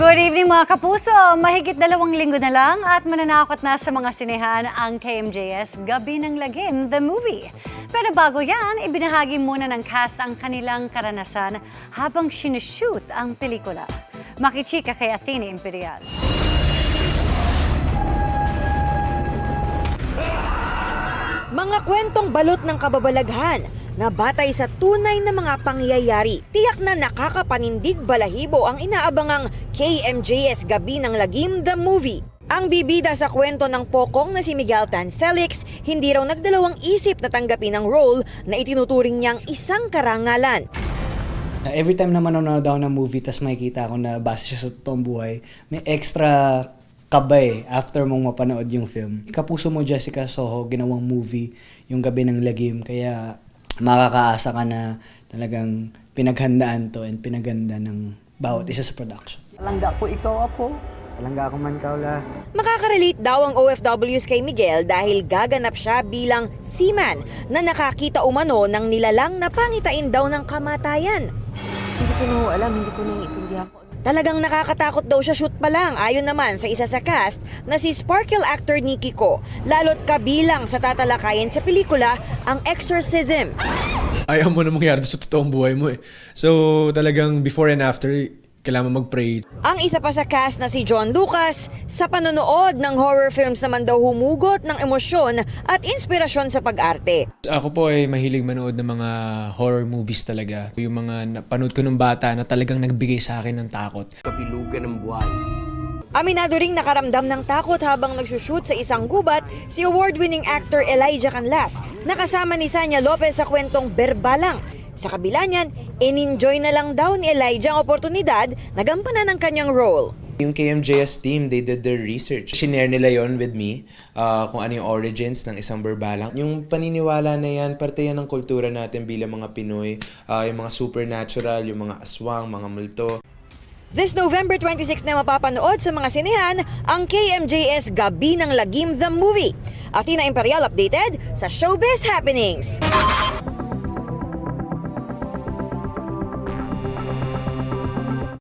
Good evening mga kapuso! Mahigit 2 linggo na lang at mananakot na sa mga sinehan ang KMJS Gabi ng Lagim, the movie. Pero bago yan, ibinahagi muna ng cast ang kanilang karanasan habang sinushoot ang pelikula. Makichika kay Athena Imperial. Mga kwentong balot ng kababalaghan na batay sa tunay na mga pangyayari. Tiyak na nakakapanindig balahibo ang inaabangang KMJS Gabi ng Lagim, the movie. Ang bibida sa kwento ng pokong na si Miguel Tan Felix, hindi raw nagdalawang isip na tanggapin ang role na itinuturing niyang isang karangalan. Every time na manonood ako ng movie, tas makikita ko na base siya sa totoong buhay, may extra kabay after mong mapanood yung film. Kapuso mo Jessica Soho, ginawang movie, yung Gabi ng Lagim, kaya makakaasa ka na talagang pinaghandaan to and pinaganda ng bawat isa sa production. Palangga ko ikaw, Apo. Palangga ako man, Kaula. Makaka-relate daw ang OFWs kay Miguel dahil gaganap siya bilang seaman na nakakita umano ng nilalang na pangitain daw ng kamatayan. Hindi ko na alam, hindi ko naiintindihan ko. Talagang nakakatakot daw siya shoot pa lang, ayon naman sa isa sa cast na si Sparkle actor Nikki Ko, lalo't kabilang sa tatalakayin sa pelikula ang exorcism. Ayaw mo na mangyari sa totoong buhay mo eh. So talagang before and after, kailangan mag-pray. Ang isa pa sa cast na si John Lucas, sa panonood ng horror films naman daw humugot ng emosyon at inspirasyon sa pag-arte. Ako po ay mahilig manood ng mga horror movies talaga. Yung mga napanood ko nung bata na talagang nagbigay sa akin ng takot. Kapilugan ng buwan. Aminado ring nakaramdam ng takot habang nagsushoot sa isang gubat si award-winning actor Elijah Canlas, na kasama ni Sanya Lopez sa kwentong Berbalang. Sa kabila niyan, in-enjoy na lang daw ni Elijah ang oportunidad na gampanan ang kanyang role. Yung KMJS team, they did their research. Shinare nila yon with me, kung ano yung origins ng isang berbalang. Yung paniniwala na yan, parte yan ng kultura natin bilang mga Pinoy. Yung mga supernatural, yung mga aswang, mga multo. This November 26 na mapapanood sa mga sinehan ang KMJS Gabi ng Lagim, the movie. Athena Imperial updated sa Showbiz Happenings.